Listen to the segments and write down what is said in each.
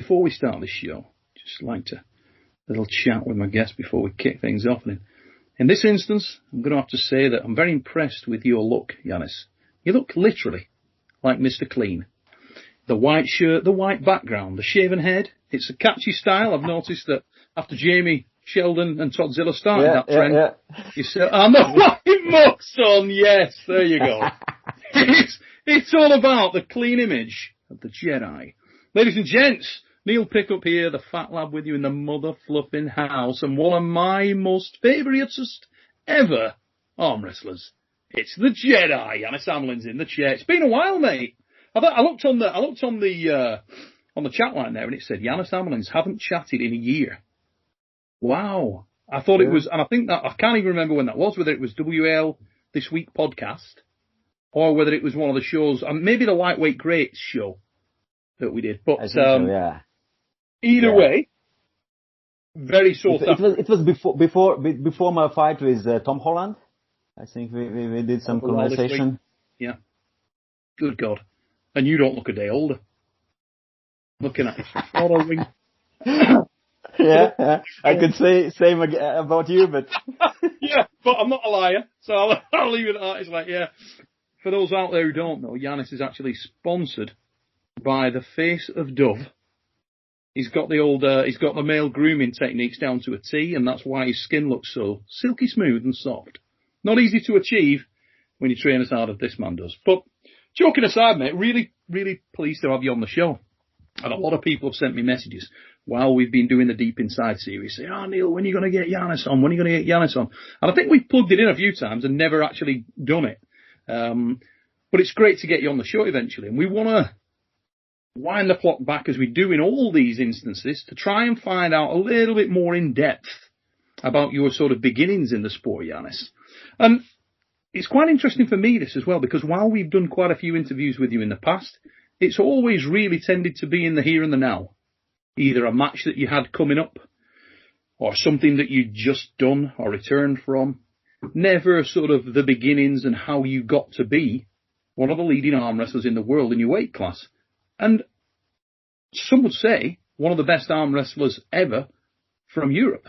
before we start this show, just like to little chat with my guest before we kick things off. And in this instance, I'm going to have to say that I'm very impressed with your look, Janis. You look literally like Mr. Clean. The white shirt, the white background, the shaven head. It's a catchy style. I've noticed that after Jamie Sheldon and Toddzilla started that trend, you said, "I'm the white muck's on." Yes, there you go. It's all about the clean image of the Jedi. Ladies and gents, Neil Pickup here, the fat lad with you in the mother fluffing house, and one of my most favouriteest ever arm wrestlers. It's the Jedi. Janis Amolins in the chair. It's been a while, mate. I looked on the chat line there, and it said Janis Amolins haven't chatted in a year. Wow. I thought it was, and I think that, I can't even remember when that was, whether it was WL This Week podcast, or whether it was one of the shows, maybe the Lightweight Greats show that we did. But either way, very sore. It was before my fight with Tom Holland. I think we did some conversation. Yeah. Good God. And you don't look a day older. Looking at you. Yeah, I could say same about you, but yeah, but I'm not a liar, so I'll leave it at that. It's like, yeah. For those out there who don't know, Janis is actually sponsored by the Face of Dove. He's got the male grooming techniques down to a T, and that's why his skin looks so silky smooth and soft. Not easy to achieve when you train as hard as this man does. But joking aside, mate, really, really pleased to have you on the show. And a lot of people have sent me messages while we've been doing the Deep Inside series saying, "Oh, Neil, when are you going to get Janis on? When are you going to get Janis on?" And I think we've plugged it in a few times and never actually done it. But it's great to get you on the show eventually. And we want to wind the clock back as we do in all these instances to try and find out a little bit more in depth about your sort of beginnings in the sport, Janis. And it's quite interesting for me, this as well, because while we've done quite a few interviews with you in the past, it's always really tended to be in the here and the now. Either a match that you had coming up or something that you'd just done or returned from. Never sort of the beginnings and how you got to be one of the leading arm wrestlers in the world in your weight class. And some would say one of the best arm wrestlers ever from Europe.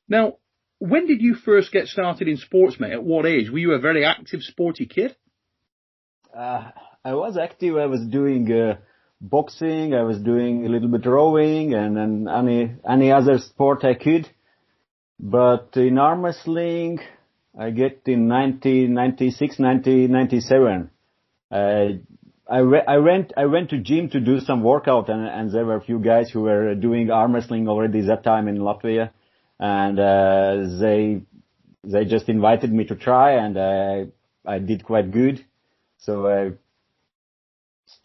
Now, when did you first get started in sports, mate? At what age? Were you a very active, sporty kid? I was active. I was doing boxing. I was doing a little bit rowing and any other sport I could. But in arm wrestling, I get in 1996, 1997. I went to gym to do some workout, and there were a few guys who were doing arm wrestling already that time in Latvia, and they just invited me to try, and I did quite good. So I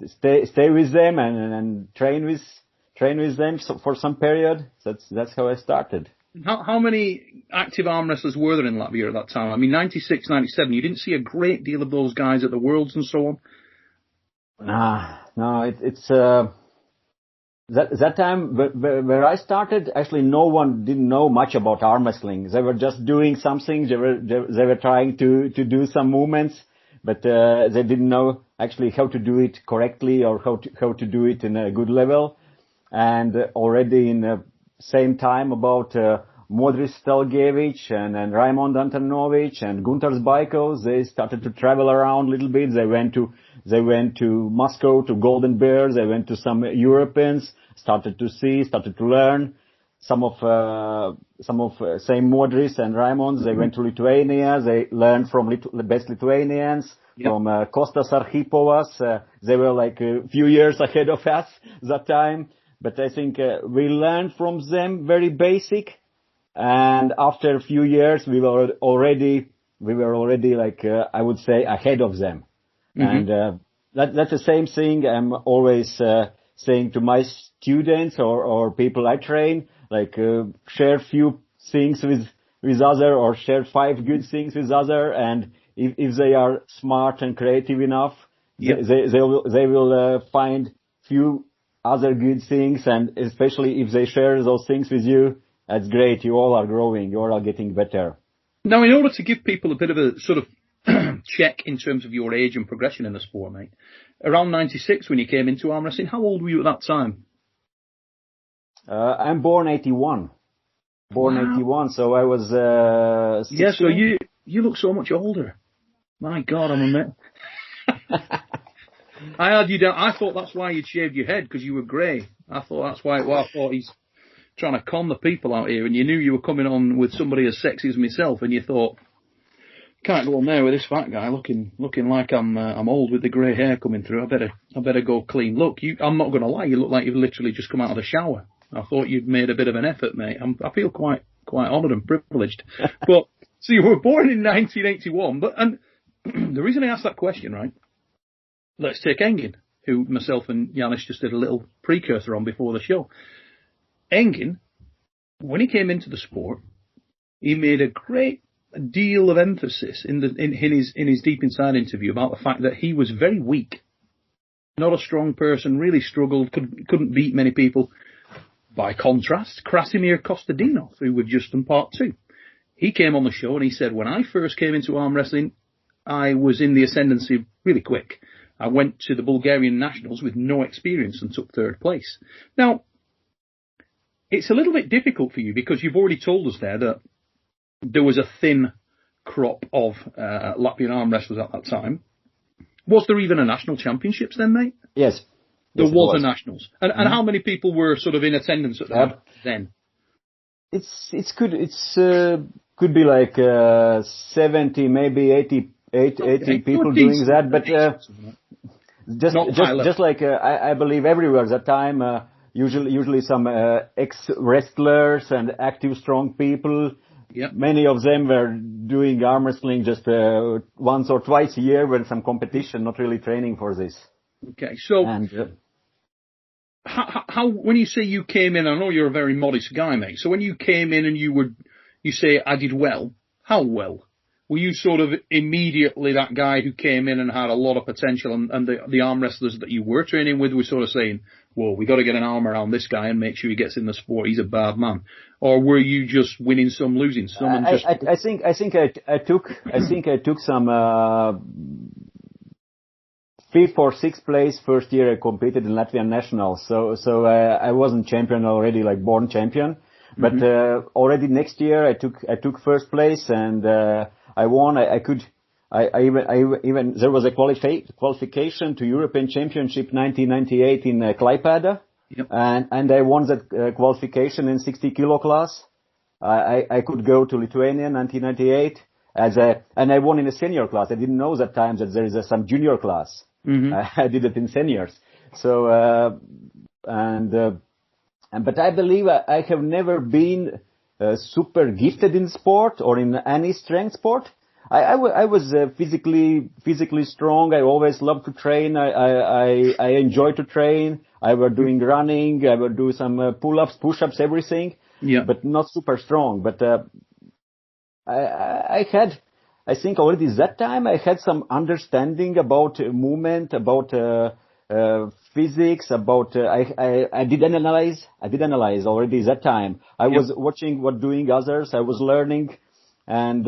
stay with them and train with them for some period. That's how I started. How many active arm wrestlers were there in Latvia at that time? I mean, 96, 97, you didn't see a great deal of those guys at the Worlds and so on? No, it's that time where I started, actually no one didn't know much about arm wrestling. They were just doing something, they were trying to do some movements, but they didn't know actually how to do it correctly or how to do it in a good level. And already in the same time about Modris Stelgevich and Raimond Antonovich and Gunter Zbaikos, they started to travel around a little bit. They went to Moscow, to Golden Bears. They went to some Europeans, started to learn. Some of same Modris and Raimond, they went to Lithuania. They learned from the best Lithuanians, from Kostas Archipovas. They were like a few years ahead of us that time. But I think we learned from them very basic, and after a few years we were already like I would say ahead of them. Mm-hmm. And that's the same thing I'm always saying to my students or people I train, like share few things with other, or share 5 good things with other, and if they are smart and creative enough, they will find few other good things, and especially if they share those things with you, that's great. You all are growing. You all are getting better. Now, in order to give people a bit of a sort of check in terms of your age and progression in the sport, mate, around 96 when you came into arm wrestling, how old were you at that time? I'm born 81. Born Wow. 81, so I was 16. Yeah, so you look so much older. My God, I'm a mate. I had you down. I thought that's why you'd shaved your head, because you were grey. I thought that's why. Well, I thought he's trying to con the people out here, and you knew you were coming on with somebody as sexy as myself, and you thought, can't go on there with this fat guy looking like I'm old with the grey hair coming through. I better go clean. Look, I'm not going to lie. You look like you've literally just come out of the shower. I thought you'd made a bit of an effort, mate. I feel quite honoured and privileged. But so you were born in 1981, and the reason I asked that question, right? Let's take Engin, who myself and Janis just did a little precursor on before the show. Engin, when he came into the sport, he made a great deal of emphasis in his Deep Inside interview about the fact that he was very weak, not a strong person, really struggled, couldn't beat many people. By contrast, Krasimir Kostadinov, who we've just done part 2, he came on the show and he said, when I first came into arm wrestling, I was in the ascendancy really quick. I went to the Bulgarian Nationals with no experience and took 3rd place. Now, it's a little bit difficult for you because you've already told us there that there was a thin crop of Latvian arm wrestlers at that time. Was there even a national championships then, mate? Yes. There was a nationals. And how many people were sort of in attendance at that then? It's could be like 70, maybe 80 people doing that, but just like I believe everywhere at that time, usually some ex-wrestlers and active strong people. Yep. Many of them were doing arm wrestling just once or twice a year with some competition, not really training for this. Okay, so how when you say you came in, I know you're a very modest guy, mate. So when you came in and you say I did well, how well? Were you sort of immediately that guy who came in and had a lot of potential, and the arm wrestlers that you were training with were sort of saying, whoa, we got to get an arm around this guy and make sure he gets in the sport, he's a bad man? Or were you just winning some, losing some? And just... I think I took some 5th or 6th place first year I competed in Latvian National. So I wasn't champion already, like born champion. But already next year I took 1st place and I won. I even there was a qualification to European Championship 1998 in Klaipėda. Yep. And I won that qualification in 60 kilo class. I could go to Lithuania 1998 and I won in a senior class. I didn't know that time that there is some junior class. I did it in seniors. So, but I believe I have never been super gifted in sport or in any strength sport. I was physically strong. I always loved to train. I enjoy to train. I were doing running. I would do some pull-ups, push-ups, everything. Yeah. But not super strong. But I think already that time I had some understanding about movement, about physics, about I did analyze already that time. I was watching what doing others. I was learning, and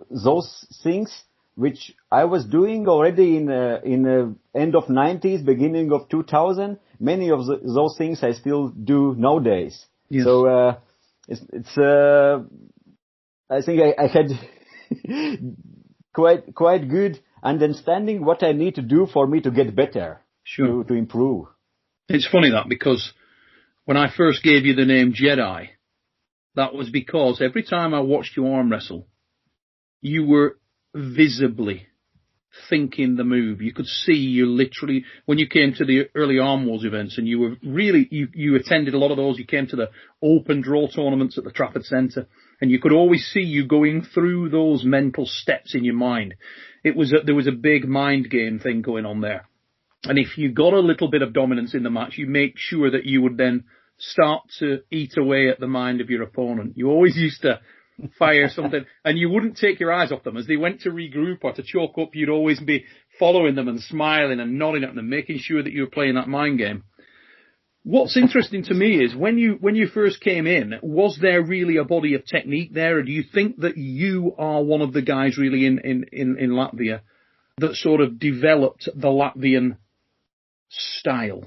those things which I was doing already in end of 90s, beginning of 2000. Many of those things I still do nowadays. Yes. So it's I think I had quite good understanding what I need to do for me to get better, sure, to improve. It's funny that, because when I first gave you the name JEDI, that was because every time I watched you arm wrestle, you were visibly thinking the move. You could see you literally, when you came to the early Arm Wars events, and you were really, you attended a lot of those, you came to the open draw tournaments at the Trafford Centre, and you could always see you going through those mental steps in your mind. There was a big mind game thing going on there. And if you got a little bit of dominance in the match, you make sure that you would then start to eat away at the mind of your opponent. You always used to fire something, and you wouldn't take your eyes off them. As they went to regroup or to choke up, you'd always be following them and smiling and nodding at them, making sure that you were playing that mind game. What's interesting to me is when you first came in, was there really a body of technique there, or do you think that you are one of the guys really in Latvia that sort of developed the Latvian style,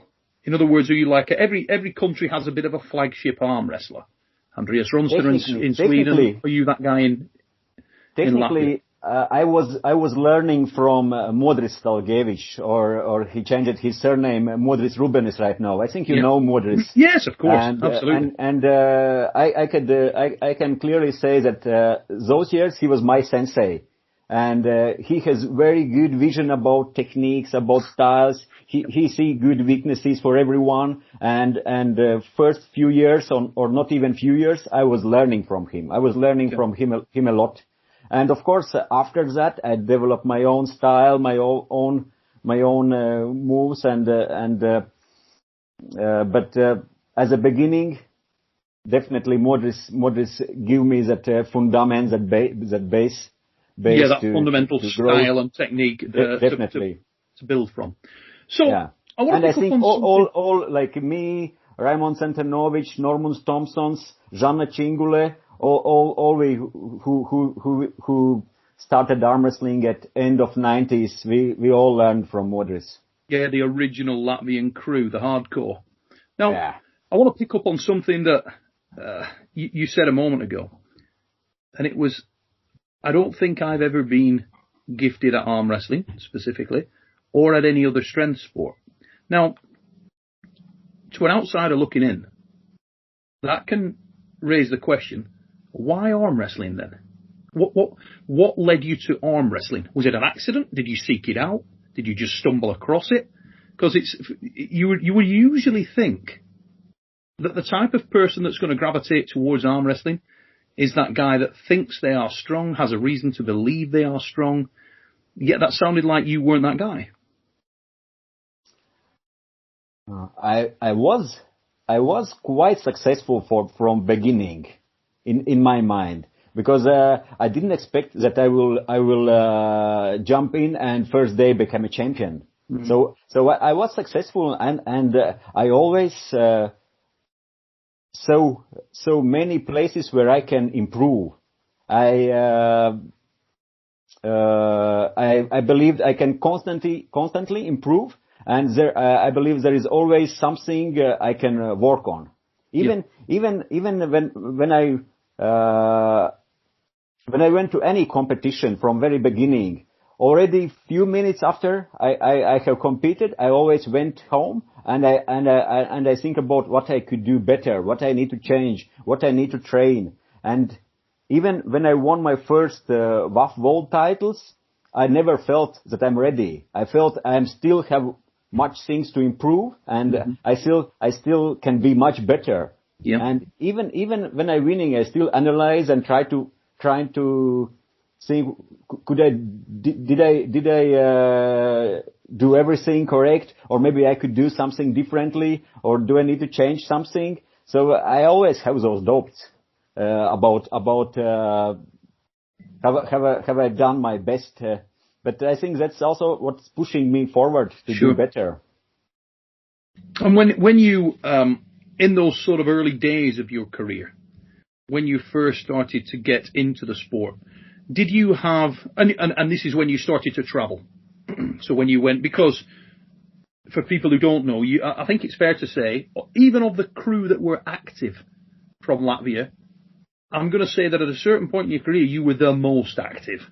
In other words, are you like every country has a bit of a flagship arm wrestler? Andreas Ronster in Sweden. Are you that guy in Latvia? I was learning from Modris Stalgevich, or he changed his surname. Modris Rubenis right now. I think you know Modris. Yes, of course, absolutely. I can clearly say that those years he was my sensei, and he has very good vision about techniques, about styles. He see good weaknesses for everyone, and first few years, or not even few years, I was learning from him. I was learning from him a lot. And of course, after that, I developed my own style, my own moves, but as a beginning, definitely Modris give me that fundament, that base. Yeah, that fundamental style and technique definitely to build from. So, yeah. I think all like me, Raimond Centenovic, Norman Thompsons, Žana Čingule, all we who started arm wrestling at end of 90s, we all learned from Modris. Yeah, the original Latvian crew, the hardcore. Now, I want to pick up on something that you said a moment ago, and it was, I don't think I've ever been gifted at arm wrestling specifically, or at any other strength sport. Now, to an outsider looking in, that can raise the question, why arm wrestling then? What led you to arm wrestling? Was it an accident? Did you seek it out? Did you just stumble across it? Because you would usually think that the type of person that's going to gravitate towards arm wrestling is that guy that thinks they are strong, has a reason to believe they are strong. Yet that sounded like you weren't that guy. I was quite successful from beginning in my mind, because I didn't expect that I will jump in and first day become a champion. Mm-hmm. So I was successful, and I always so many places where I can improve. I believed I can constantly improve. And I believe there is always something I can work on. Even when I went to any competition from very beginning, already few minutes after I have competed, I always went home and I think about what I could do better, what I need to change, what I need to train. And even when I won my first WAF World titles, I never felt that I'm ready. I felt I still have much things to improve, and I still can be much better. Yeah. And even when I'm winning, I still analyze and trying to think, did I do everything correct, or maybe I could do something differently, or do I need to change something? So I always have those doubts about have I done my best. But I think that's also what's pushing me forward to do better. And when you, in those sort of early days of your career, when you first started to get into the sport, did you have, and this is when you started to travel. So when you went, because for people who don't know, I think it's fair to say, even of the crew that were active from Latvia, I'm going to say that at a certain point in your career, you were the most active.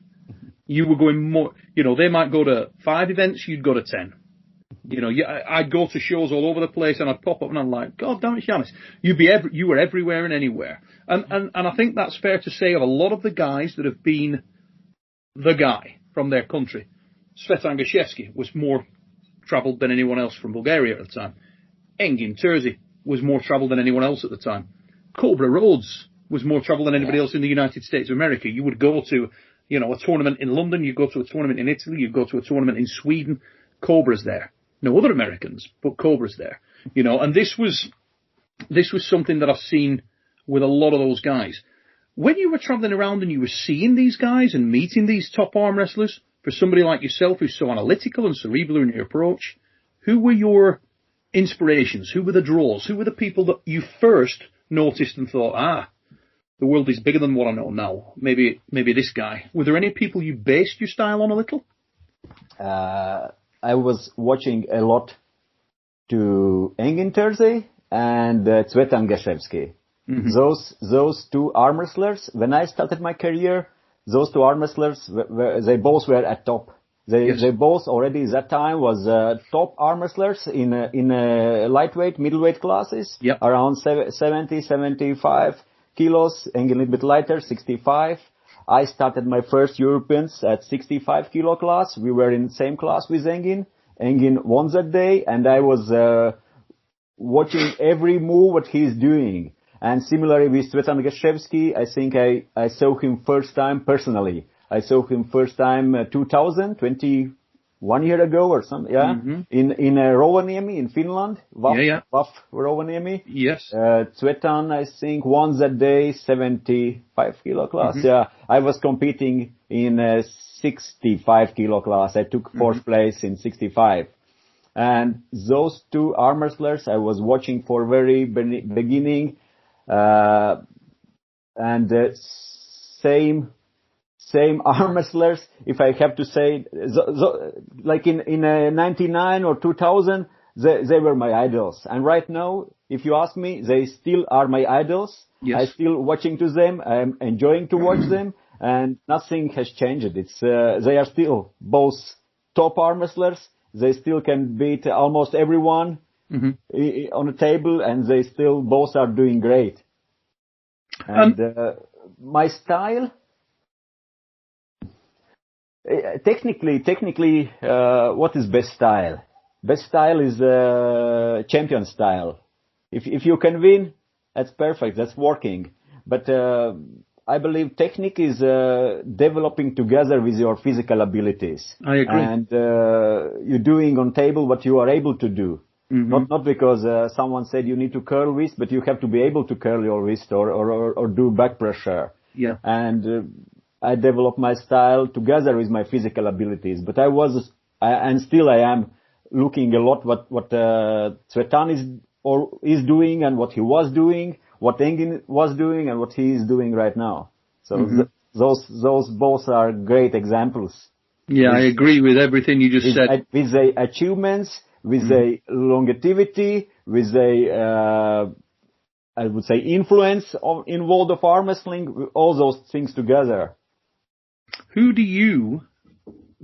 You were going more, they might go to 5 events, you'd go to 10. I'd go to shows all over the place and I'd pop up and I'm like, God damn it, Janis. You were everywhere and anywhere. And I think that's fair to say of a lot of the guys that have been the guy from their country. Svetan Gashevsky was more travelled than anyone else from Bulgaria at the time. Engin Terzi was more travelled than anyone else at the time. Cobra Rhodes was more travelled than anybody else in the United States of America. You would go to a tournament in London, you go to a tournament in Italy, you go to a tournament in Sweden, Cobra's there. No other Americans, but Cobra's there. And this was something that I've seen with a lot of those guys. When you were travelling around and you were seeing these guys and meeting these top arm wrestlers, for somebody like yourself who's so analytical and cerebral in your approach, who were your inspirations? Who were the draws? Who were the people that you first noticed and thought, the world is bigger than what I know now. Maybe this guy. Were there any people you based your style on a little? I was watching a lot to Engin Terzi and Cvetan Gashevsky. Mm-hmm. Those two arm wrestlers, when I started my career, those two arm wrestlers, they both were at top. They both already that time was top arm wrestlers in lightweight, middleweight classes, around 70, 75 kilos, Engin a little bit lighter, 65. I started my first Europeans at 65 kilo class. We were in the same class with Engin. Engin won that day, and I was watching every move what he's doing. And similarly with Cvetan Gashevsky, I think I saw him first time personally. I saw him first time 21 year ago or something, in Rovaniemi in Finland, WAF Rovaniemi. Yes. Cvetan, I think, won that day 75 kilo class. Mm-hmm. Yeah, I was competing in 65 kilo class. I took fourth place in 65. And those two arm wrestlers I was watching for very beginning, and same arm wrestlers, if I have to say, like in 99 or 2000, they were my idols. And right now, if you ask me, they still are my idols. Yes. I still watching to them. I'm enjoying to watch them, and nothing has changed. It's they are still both top arm wrestlers. They still can beat almost everyone on the table, and they still both are doing great. And my style. Technically, what is best style? Best style is champion style. If you can win, that's perfect. That's working. But I believe technique is developing together with your physical abilities. I agree. And you're doing on table what you are able to do. Mm-hmm. Not because someone said you need to curl wrist, but you have to be able to curl your wrist or do back pressure. Yeah. And I developed my style together with my physical abilities, but and still I am looking a lot what Cvetan is doing and what he was doing, what Engin was doing and what he is doing right now. So those both are great examples. Yeah, I agree with everything you just said. With the achievements, with the longevity, with the I would say influence in world of arm wrestling, all those things together. Who do you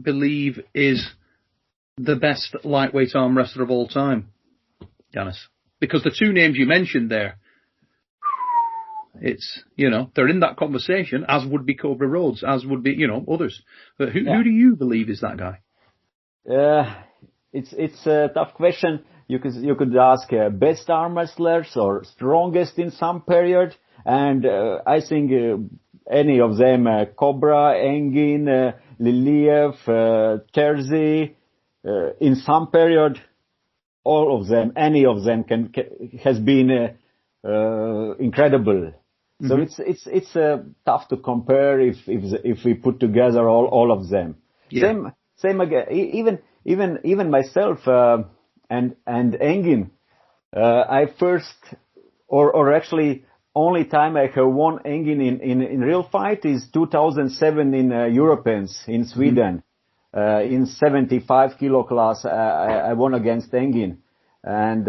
believe is the best lightweight arm wrestler of all time, Janis? Because the two names you mentioned there, it's, they're in that conversation, as would be Cobra Rhodes, as would be, others. But who do you believe is that guy? It's a tough question. You could ask best arm wrestlers or strongest in some period, and I think any of them, Cobra, Engin, Liliev, Terzi, in some period, all of them, any of them has been incredible. Mm-hmm. So it's tough to compare if we put together all of them. Yeah. Same again. Even myself and Engin, I first or actually only time I have won Engin in real fight is 2007 in Europeans in Sweden. In 75 kilo class, I won against Engin. And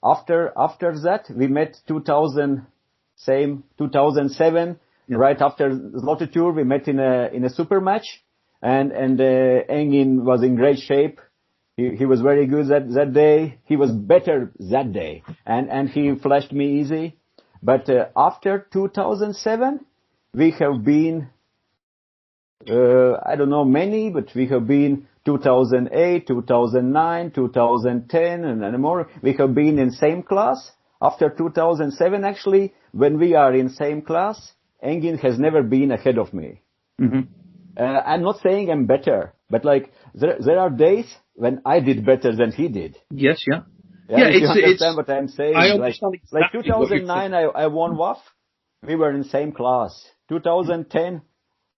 after that, we met 2007, right after Zloty Tur, we met in a super match. And Engin was in great shape. He was very good that day. He was better that day. And he flashed me easy. But after 2007, we have been, I don't know many, but we have been 2008, 2009, 2010, and more. We have been in same class. After 2007, actually, when we are in same class, Engin has never been ahead of me. Mm-hmm. I'm not saying I'm better, but like there are days when I did better than he did. Yes, yeah. Yeah, if you understand what I'm saying. I understand exactly like 2009, I won WAF. We were in the same class. 2010,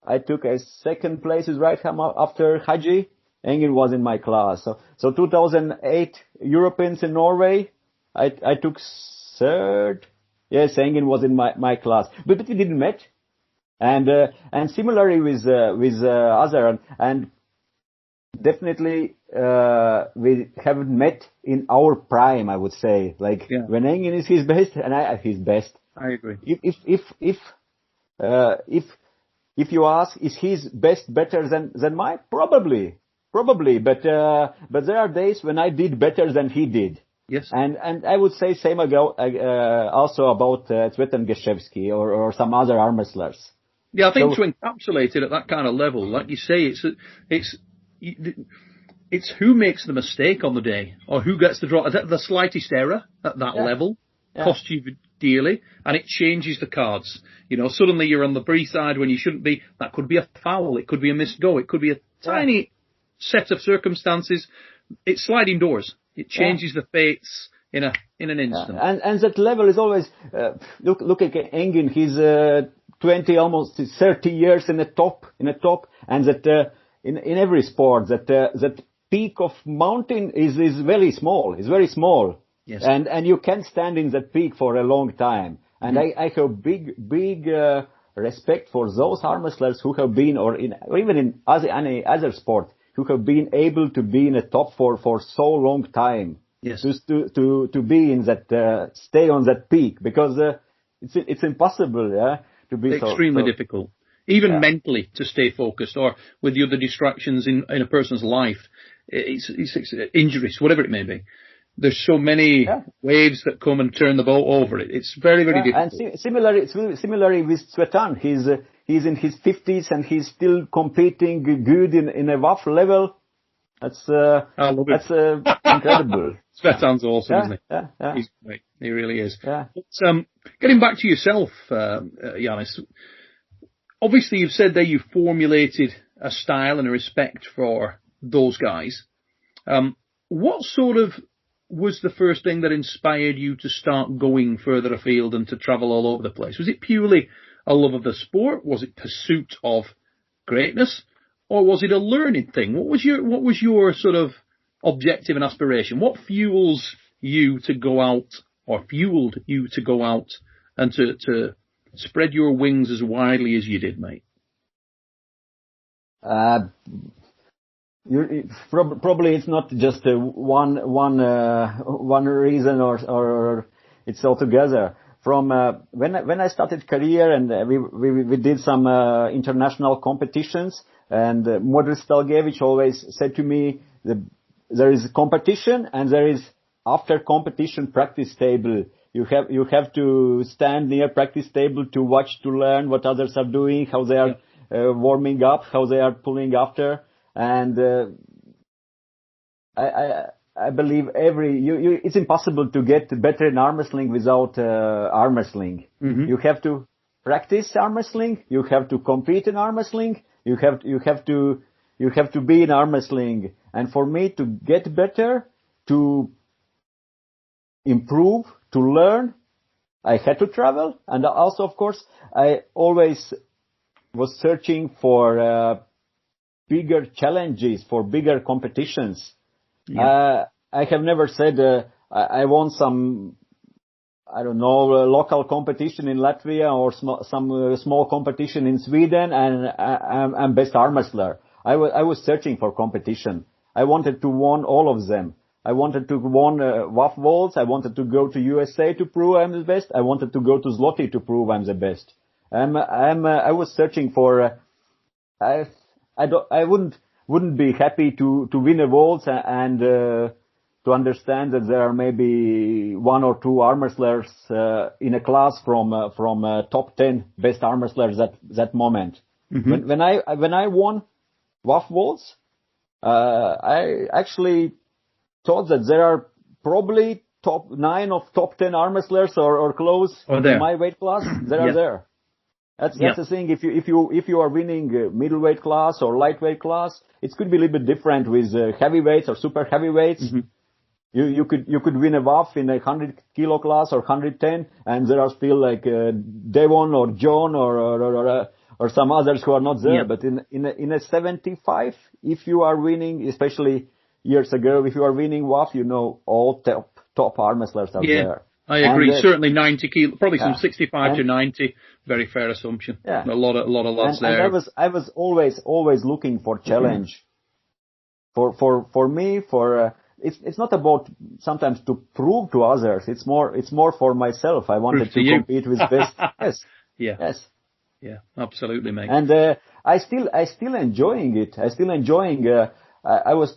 I took a second place with right hand after Haji. Engin was in my class. So 2008 Europeans in Norway, I took third. Yes, Engin was in my class, but we didn't met. And similarly with other, and definitely we haven't met in our prime, I would say. Like when Engin is his best and I his best. I agree. If you ask, is his best better than mine? Probably. But there are days when I did better than he did. Yes. And I would say same also about Cvetan Geshevsky or some other arm wrestlers. Yeah, I think to encapsulate it at that kind of level, like you say, it's who makes the mistake on the day or who gets the draw. The slightest error at that level costs you dearly, and it changes the cards. You know, suddenly you're on the B side when you shouldn't be. That could be a foul. It could be a missed go. It could be a tiny set of circumstances. It's sliding doors. It changes the fates in an instant. And that level is always look at Engin. He's 20, almost 30 years in the top, and that in every sport that peak of mountain is very small. It's very small. Yes. And you can't stand in that peak for a long time. And I have big respect for those arm wrestlers who have been, or even in any other sport, who have been able to be in the top for so long time. Yes. To be in that, stay on that peak, because it's impossible, to be extremely difficult. Even mentally to stay focused, or with the other distractions in a person's life, it's injuries, whatever it may be. There's so many waves that come and turn the boat over. It's very, very difficult. And similarly with Cvetan, he's in his 50s and he's still competing good in a WAF level. That's incredible. Cvetan's awesome, isn't he? Yeah. He's great. He really is. Yeah. But, getting back to yourself, Janis, obviously you've said that you formulated a style and a respect for those guys. What sort of was the first thing that inspired you to start going further afield and to travel all over the place? Was it purely a love of the sport? Was it pursuit of greatness? Or was it a learning thing? What was your sort of objective and aspiration? What fuels you to go out, or fueled you to go out and to spread your wings as widely as you did, mate? Probably it's not just one reason, or it's all together. From when I started career, and we did some international competitions, and Modris Stalgevich always said to me that there is competition and there is after competition practice table. You have to stand near practice table to watch, to learn what others are doing, how they are warming up, how they are pulling after. And I believe it's impossible to get better in arm wrestling without arm wrestling. Mm-hmm. You have to practice arm wrestling. You have to compete in arm wrestling. You have to be in arm wrestling. And for me to get better, to improve, to learn, I had to travel. And also, of course, I always was searching for bigger challenges, for bigger competitions. Yeah. I have never said I want some, I don't know, local competition in Latvia or some small competition in Sweden, and I'm best arm wrestler. I was searching for competition. I wanted to win all of them. I wanted to win WAF Worlds. I wanted to go to USA to prove I'm the best. I wanted to go to Zloty to prove I'm the best. I was searching for. I wouldn't be happy to win a Worlds and to understand that there are maybe one or two arm wrestlers in a class from top 10 best arm wrestlers that moment. Mm-hmm. When I won WAF Worlds, I actually thought that there are probably top 9 of top 10 arm wrestlers or close in my weight class. They are there. That's the thing. If you are winning middleweight class or lightweight class, it could be a little bit different with heavyweights or super heavyweights. Mm-hmm. You could win a WAF in a 100 kilo class or 110, and there are still like Devon or John or some others who are not there. Yeah. But in a 75, if you are winning, especially years ago, if you are winning WAF, all top arm wrestlers are there. I agree. And, certainly 90 kilo, probably some 65 to 90. Very fair assumption. Yeah. A lot of lads there. And I was always looking for challenge. for me, it's not about sometimes to prove to others. It's more for myself. I wanted to compete with best. Yes. Yeah. Yes. Yeah. Absolutely, mate. And I still enjoying it.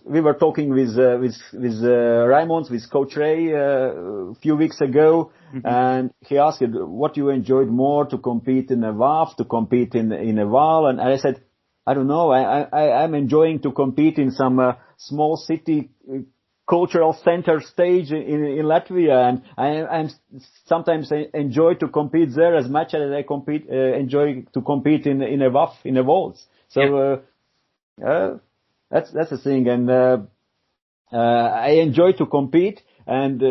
We were talking with Raymond, with Coach Ray, a few weeks ago, and he asked what you enjoyed more, to compete in a WAF, to compete in a WAL, and I said, I don't know, I'm enjoying to compete in some small city cultural center stage in Latvia, and I'm sometimes enjoy to compete there as much as I enjoy to compete in a WAF, in a WALs. So, that's the thing, and I enjoy to compete, and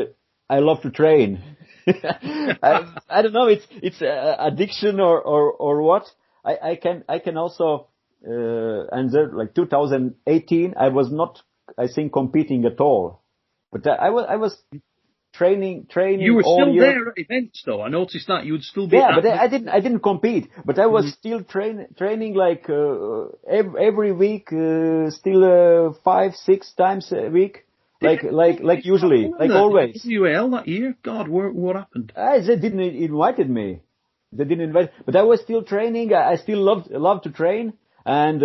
I love to train. I don't know, it's addiction or what. I can also, and there, like 2018, I was not, I think, competing at all, but I was training. You were all still year. there at events, though. I noticed that you would still be. Yeah, but I didn't compete. But I was still training like every week, still 5-6 times a week, like usually, like always. WAL that year, God, what happened? They didn't invite me. They didn't invite, but I was still training. I still loved to train, and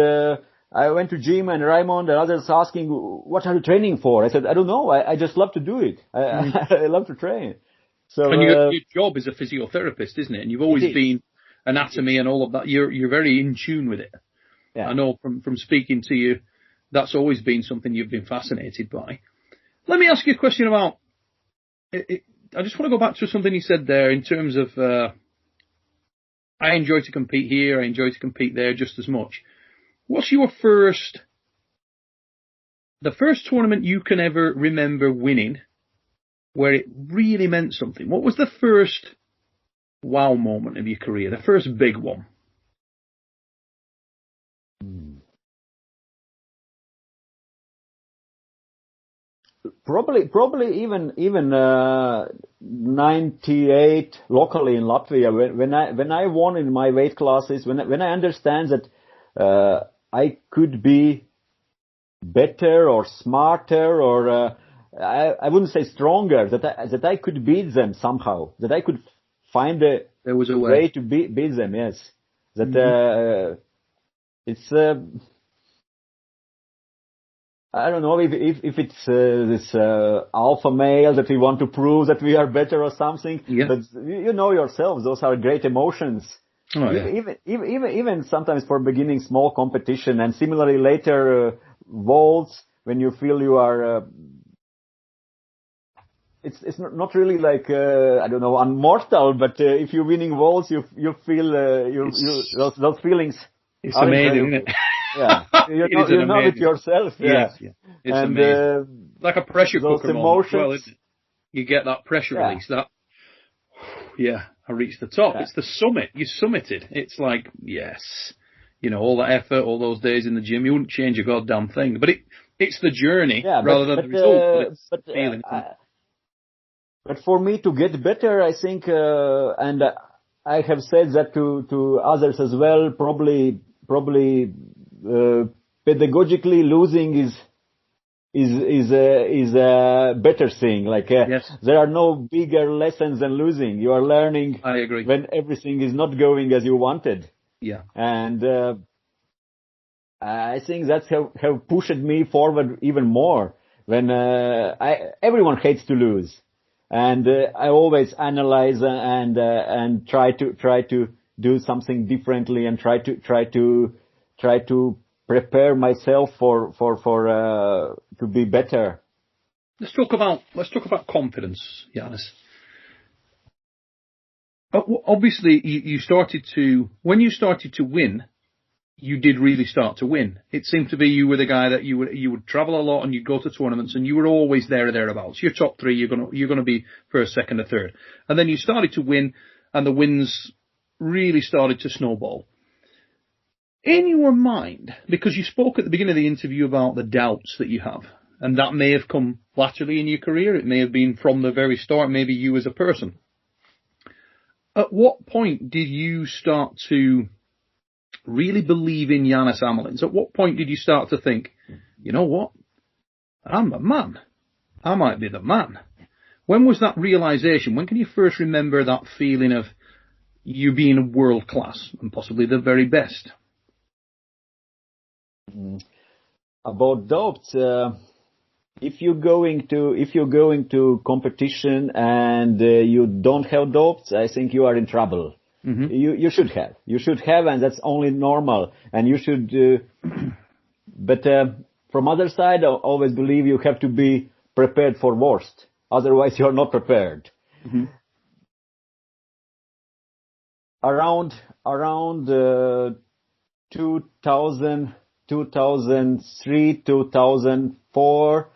I went to gym, and Raymond and others asking, what are you training for? I said, I don't know. I just love to do it. I love to train. So, and your job is a physiotherapist, isn't it? And you've always been anatomy and all of that. You're very in tune with it. Yeah. I know from speaking to you, that's always been something you've been fascinated by. Let me ask you a question about, I just want to go back to something you said there in terms of, I enjoy to compete here, I enjoy to compete there just as much. What's the first tournament you can ever remember winning where it really meant something? What was the first wow moment of your career, the first big one? Probably even 98 locally in Latvia, when I won in my weight classes, when I understand that I could be better or smarter, or I wouldn't say stronger, that I could beat them somehow, that I could find there was a way to beat them. Yes, that it's. I don't know if it's this alpha male that we want to prove that we are better or something. Yeah. But you know yourselves, those are great emotions. Oh, yeah. Even sometimes for beginning small competition, and similarly later WALs, when you feel you are. It's not really like I don't know, immortal, but if you're winning WALs, you feel those feelings. It's amazing, isn't it? Yeah, you know it yourself. Yeah, yes, yeah. It's amazing. Like a pressure cooker moment as well, isn't it? You get that pressure release. That, I reached the top. Yeah. It's the summit. You summited. It's like, yes, all that effort, all those days in the gym. You wouldn't change a goddamn thing. But it's the journey rather than the result. But feeling. But for me to get better, I think, and I have said that to others as well. Probably. Pedagogically, losing is a better thing. Like there are no bigger lessons than losing. You are learning. I agree. When everything is not going as you wanted. Yeah. And I think that's have pushed me forward even more. When everyone hates to lose, and I always analyze and try to do something differently, and try to prepare myself for to be better. Let's talk about confidence, Janis. Obviously, when you started to win, you did really start to win. It seemed to be you were the guy that you would travel a lot and you'd go to tournaments and you were always there or thereabouts. You're top three, you're gonna be first, second, or third, and then you started to win, and the wins really started to snowball. In your mind, because you spoke at the beginning of the interview about the doubts that you have, and that may have come laterally in your career, it may have been from the very start, maybe you as a person. At what point did you start to really believe in Janis Amolins? At what point did you start to think, you know what, I'm the man. I might be the man. When was that realization? When can you first remember that feeling of you being world class and possibly the very best? About doubts, if you're going to competition and you don't have doubts, I think you are in trouble. Mm-hmm. You should have, and that's only normal. And you should, but from other side, I always believe you have to be prepared for worst. Otherwise, you're not prepared. Mm-hmm. Around 2000, 2003, 2004,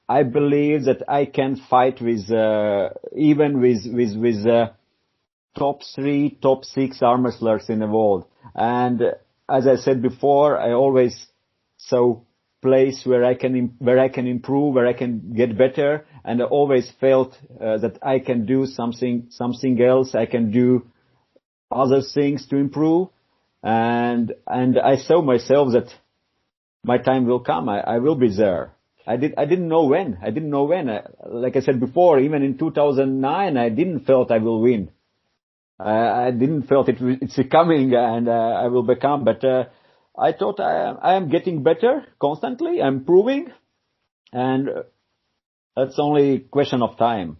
I believe that I can fight with even with top 3, top 6 arm wrestlers in the world. And as I said before, I always saw place where I can improve, where I can get better, and I always felt that I can do something else. I can do other things to improve, and I saw myself that my time will come. I will be there. I didn't know when. Like I said before, even in 2009, I didn't felt I will win. I didn't felt it's coming and I will become. But I thought I am getting better constantly. I'm improving, and that's only question of time.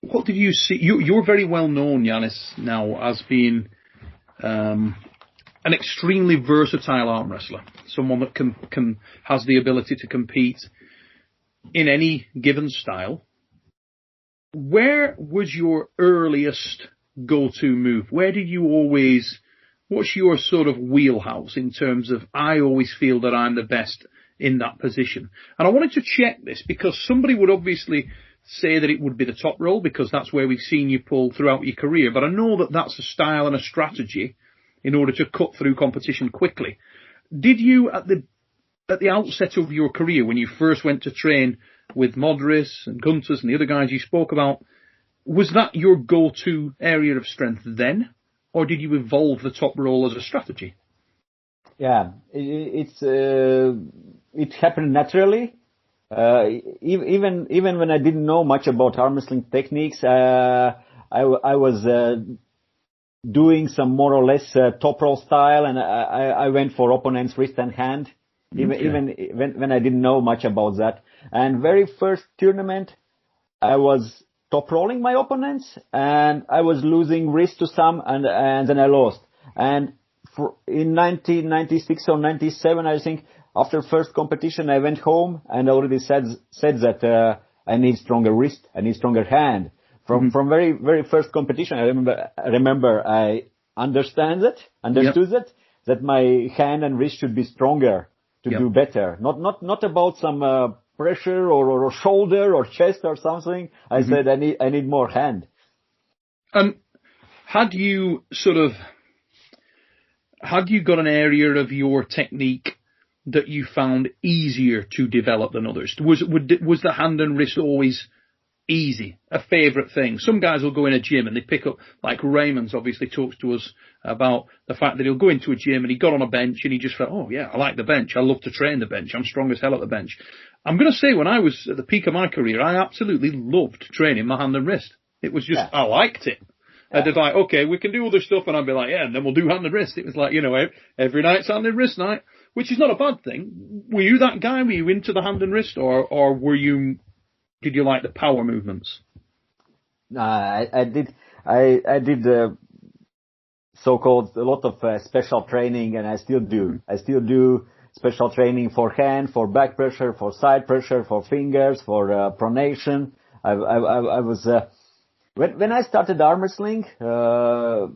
What did you see? You're very well known, Janis, now as being an extremely versatile arm wrestler, someone that can has the ability to compete in any given style. Where was your earliest go-to move? Where did you always? What's your sort of wheelhouse in terms of I always feel that I'm the best in that position? And I wanted to check this because somebody would obviously say that it would be the top roll because that's where we've seen you pull throughout your career. But I know that that's a style and a strategy in order to cut through competition quickly. Did you, at the outset of your career, when you first went to train with Modris and Gunter's and the other guys you spoke about, was that your go-to area of strength then? Or did you evolve the top roll as a strategy? Yeah, it happened naturally. Even when I didn't know much about arm wrestling techniques, I was doing some more or less top roll style, and I went for opponent's wrist and hand, even when I didn't know much about that. And very first tournament, I was top rolling my opponents, and I was losing wrist to some, and then I lost. And in 1996 or 97, I think, after first competition, I went home and already said that I need stronger wrist, I need stronger hand. From very very first competition, I remember I understood that my hand and wrist should be stronger to do better. Not about some pressure or shoulder or chest or something. I said I need more hand. Had you got an area of your technique that you found easier to develop than others? Was the hand and wrist always easy, a favourite thing? Some guys will go in a gym and they pick up, like Raymond's obviously talks to us about the fact that he'll go into a gym and he got on a bench and he just felt, oh yeah, I like the bench. I love to train the bench. I'm strong as hell at the bench. I'm going to say when I was at the peak of my career, I absolutely loved training my hand and wrist. It was just, I liked it. Yeah. I'd be like, okay, we can do other stuff, and I'd be like, yeah, and then we'll do hand and wrist. It was like, every night's hand and wrist night, which is not a bad thing. Were you that guy? Were you into the hand and wrist, or did you like the power movements? I did so-called a lot of special training, and I still do. I still do special training for hand, for back pressure, for side pressure, for fingers, for pronation. I was when I started arm wrestling, I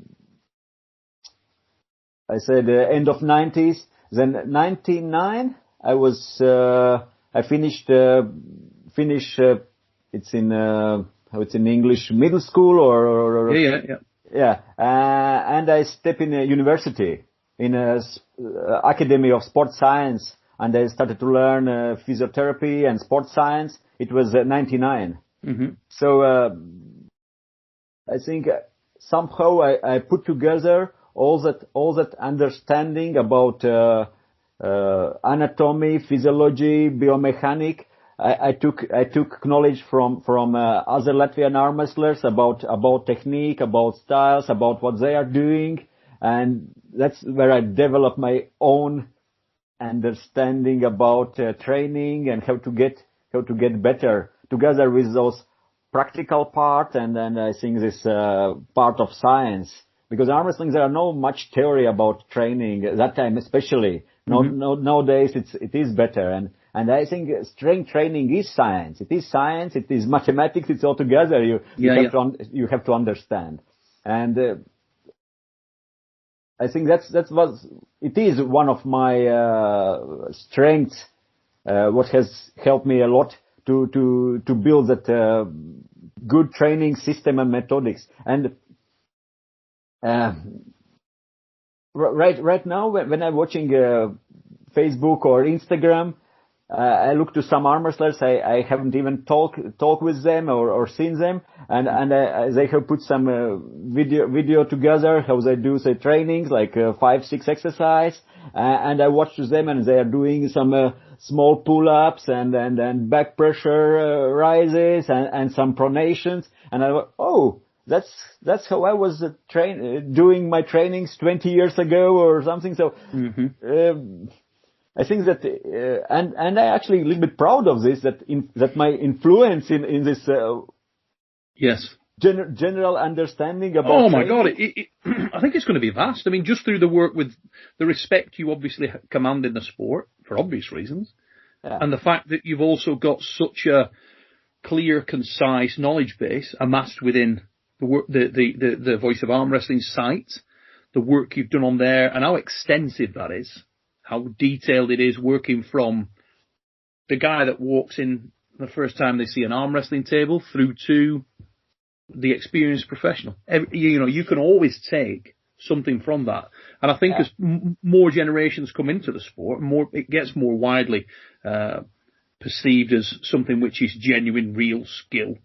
said end of 90s. Then 99, I finished. It's in how it's in English, middle school or yeah. And I step in a university, in a Academy of Sports Science, and I started to learn physiotherapy and sports science. It was 99. So I think somehow I put together all that understanding about anatomy, physiology, biomechanic. I took knowledge from other Latvian arm wrestlers about technique, about styles, about what they are doing, and that's where I developed my own understanding about training and how to get better, together with those practical part and then I think this part of science. Because arm wrestling, there are no much theory about training at that time, especially. Nowadays it is better, and I think strength training is science. It is science. It is mathematics. It's all together. You have to understand, and I think it is one of my strengths. What has helped me a lot to build that good training system and methodics. And right now, when I'm watching Facebook or Instagram, I look to some arm wrestlers. I haven't even talk with them or seen them, and they have put some video together how they do say trainings like 5-6 exercise, and I watch them and they are doing some small pull-ups and back pressure rises and some pronations, and I thought, oh, that's how I was doing my trainings 20 years ago or something. So. I think that, and I actually a little bit proud of this, that my influence in this, yes, general understanding about. Oh my God! I think it's going to be vast. I mean, just through the work with the respect you obviously command in the sport for obvious reasons, and the fact that you've also got such a clear, concise knowledge base amassed within the Voice of Arm Wrestling site, the work you've done on there, and how extensive that is. How detailed it is, working from the guy that walks in the first time they see an arm wrestling table through to the experienced professional. You can always take something from that. And I think as more generations come into the sport, it gets more widely perceived as something which is genuine, real skill.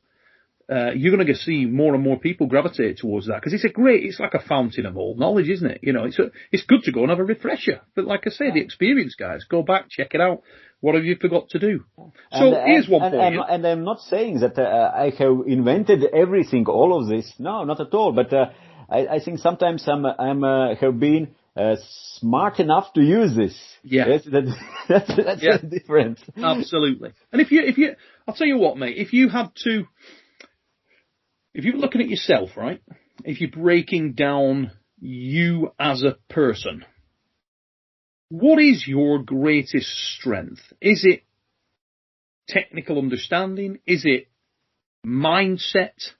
You're going to see more and more people gravitate towards that because it's like a fountain of old knowledge, isn't it? It's good to go and have a refresher. But like I say, the experienced guys, go back, check it out. What have you forgot to do? So here's one for you. And I'm not saying that I have invented everything, all of this. No, not at all. But I think sometimes I have been smart enough to use this. Yeah, yes, that's the difference. Absolutely. And if you, I'll tell you what, mate. If you're looking at yourself, right? If you're breaking down you as a person, what is your greatest strength? Is it technical understanding? Is it mindset?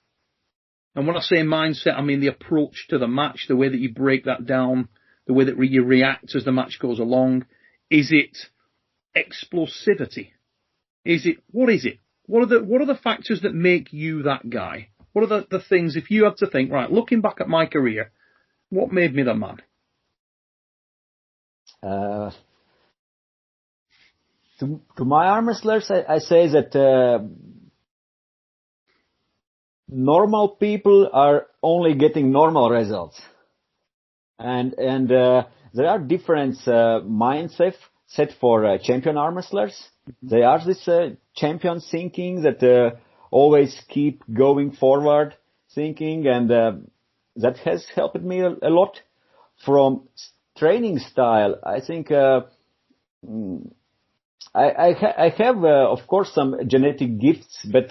And when I say mindset, I mean the approach to the match, the way that you break that down, the way that you react as the match goes along. Is it explosivity? What is it? What are the factors that make you that guy? What are the things, if you had to think, right, looking back at my career, what made me the man? To my arm wrestlers, I say that normal people are only getting normal results. And there are different mindsets set for champion arm wrestlers. They are this champion thinking that always keep going forward thinking, and that has helped me a lot. From training style, I think I have of course some genetic gifts, but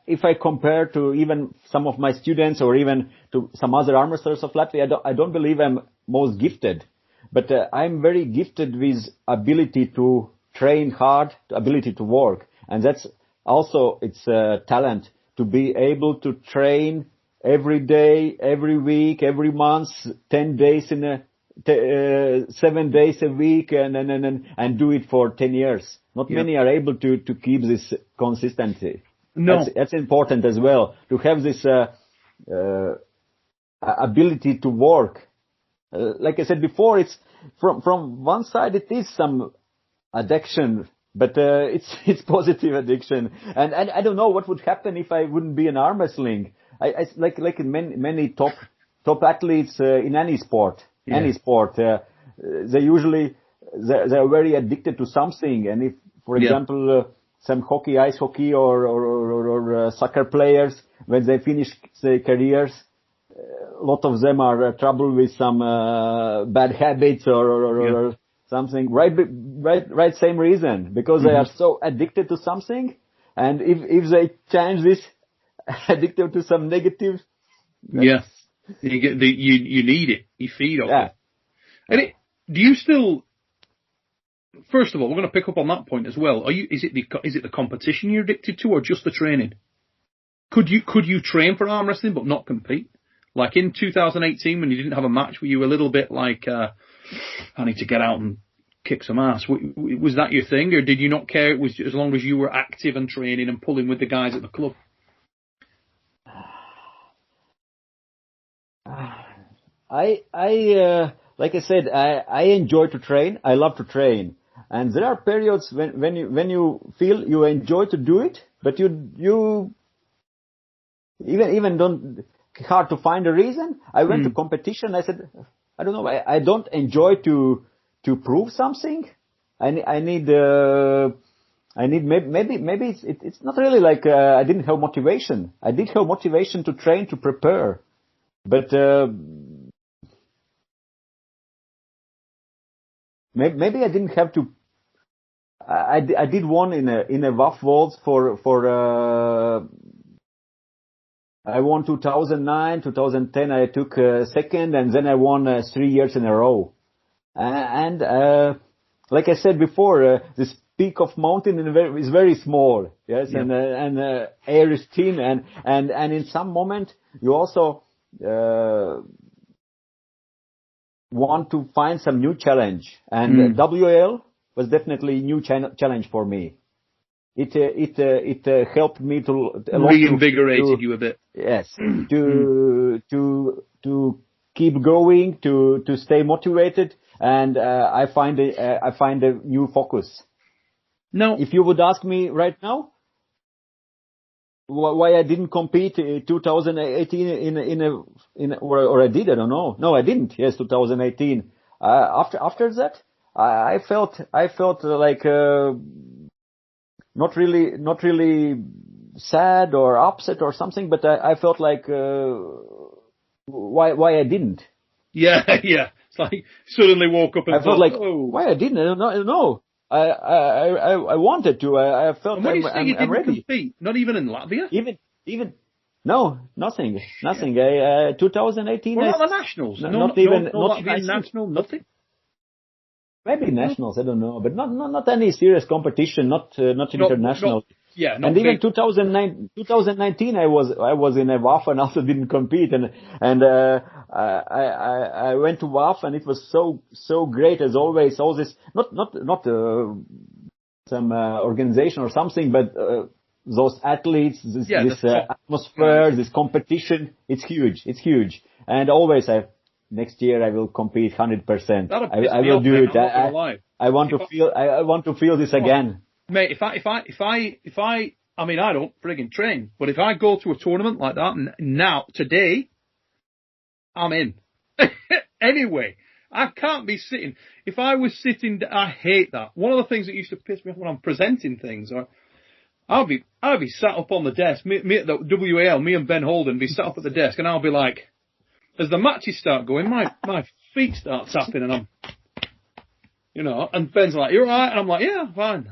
if I compare to even some of my students or even to some other arm wrestlers of Latvia, I don't believe I'm most gifted, but I'm very gifted with ability to train hard, ability to work, and that's also, it's a talent to be able to train every day, every week, every month, 10 days 7 days a week, and do it for 10 years. Not many are able to keep this consistency. No, that's important as well, to have this ability to work. Like I said before, it's from one side it is some addiction. But it's positive addiction, and I don't know what would happen if I wouldn't be an arm wrestling. I like in many top athletes in any sport, they usually they're very addicted to something. And if, for example, some hockey, ice hockey or soccer players, when they finish their careers, a lot of them are trouble with some bad habits or something. Right, same reason, because they are so addicted to something, and if they change this addicted to some negative, you get you need it, you feed off it. And do you still? First of all, we're going to pick up on that point as well. Is it the competition you're addicted to, or just the training? Could you train for arm wrestling but not compete? Like in 2018 when you didn't have a match, were you a little bit like, I need to get out and kick some ass? Was that your thing, or did you not care? It was as long as you were active and training and pulling with the guys at the club? Like I said, I enjoy to train. I love to train. And there are periods when you feel you enjoy to do it, but you even don't, hard to find a reason. I went to competition. I said, I don't know. I don't enjoy to prove something. I need maybe it's not really like I didn't have motivation. I did have motivation to train, to prepare, but maybe I didn't have to. I did one in a WAF Worlds for I won 2009, 2010. I took second, and then I won 3 years in a row. And like I said before, this peak of mountain is very small. Yes, and air is thin, and in some moment you also want to find some new challenge. And WAL was definitely a new challenge for me. It helped me to reinvigorated you a bit. Yes, to keep going, to stay motivated, and I find a new focus. Now, if you would ask me right now why I didn't compete in 2018 or I did, I don't know. No, I didn't. Yes, 2018. After that, I felt like not really sad or upset or something, but I felt like why I didn't. Yeah. It's like suddenly woke up and I felt like why I didn't. I don't know. I wanted to. I felt and when you say you didn't ready. Compete, not even in Latvia. Even no, nothing. 2018. What about the nationals? Not even Latvian national. Nothing. Maybe nationals, I don't know, but not any serious competition, not international. And even 2019, I was in a WAF and also didn't compete, and I went to WAF and it was so great as always. All this not some organization or something, but those athletes, this atmosphere, this competition, it's huge, and always next year I will compete 100%. I will do it. I want to feel this again. Mate, if I mean, I don't friggin' train, but if I go to a tournament like that today, I'm in. Anyway, I can't be sitting. If I was sitting, I hate that. One of the things that used to piss me off when I'm presenting things, I'll be sat up on the desk, me at the WAL, me and Ben Holden be sat up at the desk, and I'll be like, as the matches start going, my feet start tapping, and I'm, and Ben's like, "You're all right," and I'm like, "Yeah, fine,"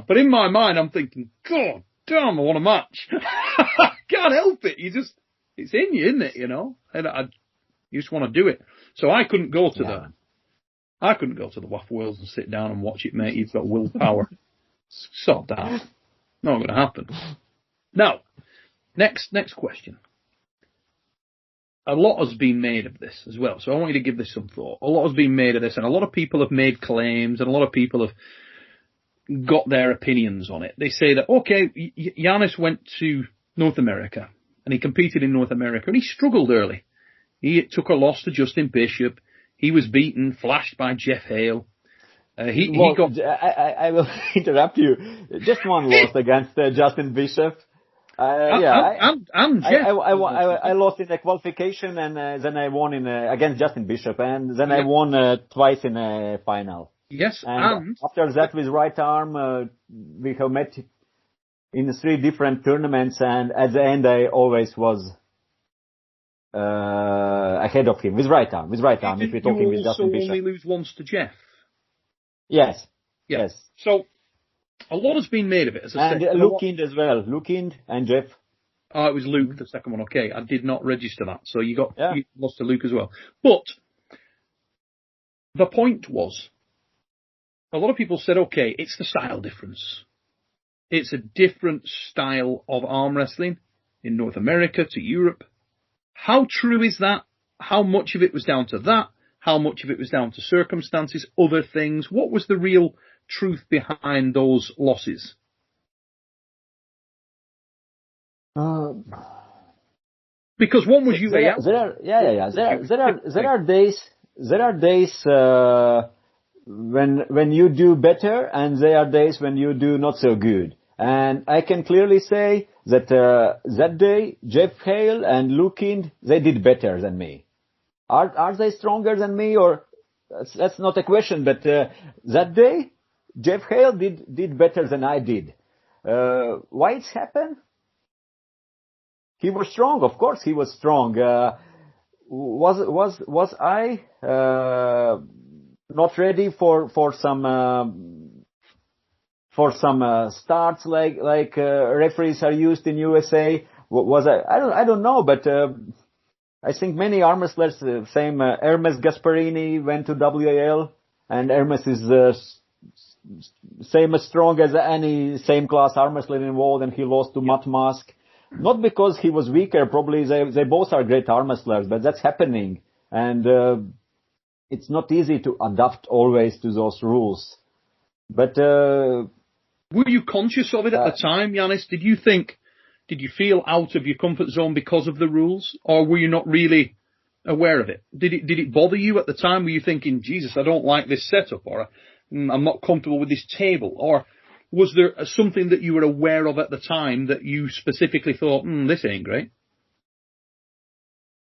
But in my mind, I'm thinking, "God damn, I want a match." Can't help it. It's in you, isn't it? And you just want to do it. So I couldn't go to the WAF Worlds and sit down and watch it, mate. You've got willpower. Sort that. Not going to happen. Now, next question. A lot has been made of this as well, so I want you to give this some thought. A lot has been made of this, and a lot of people have made claims, and a lot of people have got their opinions on it. They say that, okay, Janis went to North America, and he competed in North America, and he struggled early. He took a loss to Justin Bishop. He was beaten, flashed by Jeff Hale. He got... I will interrupt you. Just one loss against Justin Bishop. And Jeff. I lost in the qualification, and then I won against Justin Bishop, and then I won twice in a final. Yes, And after that, with right arm, we have met in 3 different tournaments, and at the end, I always was ahead of him with right arm. If we're talking with Justin Bishop. You only lose once to Jeff. Yes. Yeah. Yes. So a lot has been made of it. As I and said, Lukind as well. Lukind and Jeff. Oh, it was Luke, the second one. Okay, I did not register that, so you lost to Luke as well. But the point was, a lot of people said, okay, it's the style difference. It's a different style of arm wrestling in North America to Europe. How true is that? How much of it was down to that? How much of it was down to circumstances, other things? What was the real truth behind those losses? Because one was you. There are days when you do better, and there are days when you do not so good. And I can clearly say that that day, Jeff Hale and Lukind, they did better than me. Are they stronger than me, or that's not a question? But that day, Jeff Hale did better than I did. Why it's happened? He was strong, of course. He was strong. Was I not ready for some starts like referees are used in USA? Was I don't know, but I think many arm wrestlers, same Hermes Gasparini went to WAL, and Hermes is same as strong as any same class arm wrestler involved, and he lost to Matt Mask. Not because he was weaker, probably they both are great arm wrestlers, but that's happening. And it's not easy to adapt always to those rules. But were you conscious of it at the time, Janis? Did you feel out of your comfort zone because of the rules, or were you not really aware of it? Did it bother you at the time? Were you thinking, Jesus, I don't like this setup, or I'm not comfortable with this table, or was there something that you were aware of at the time that you specifically thought, this ain't great?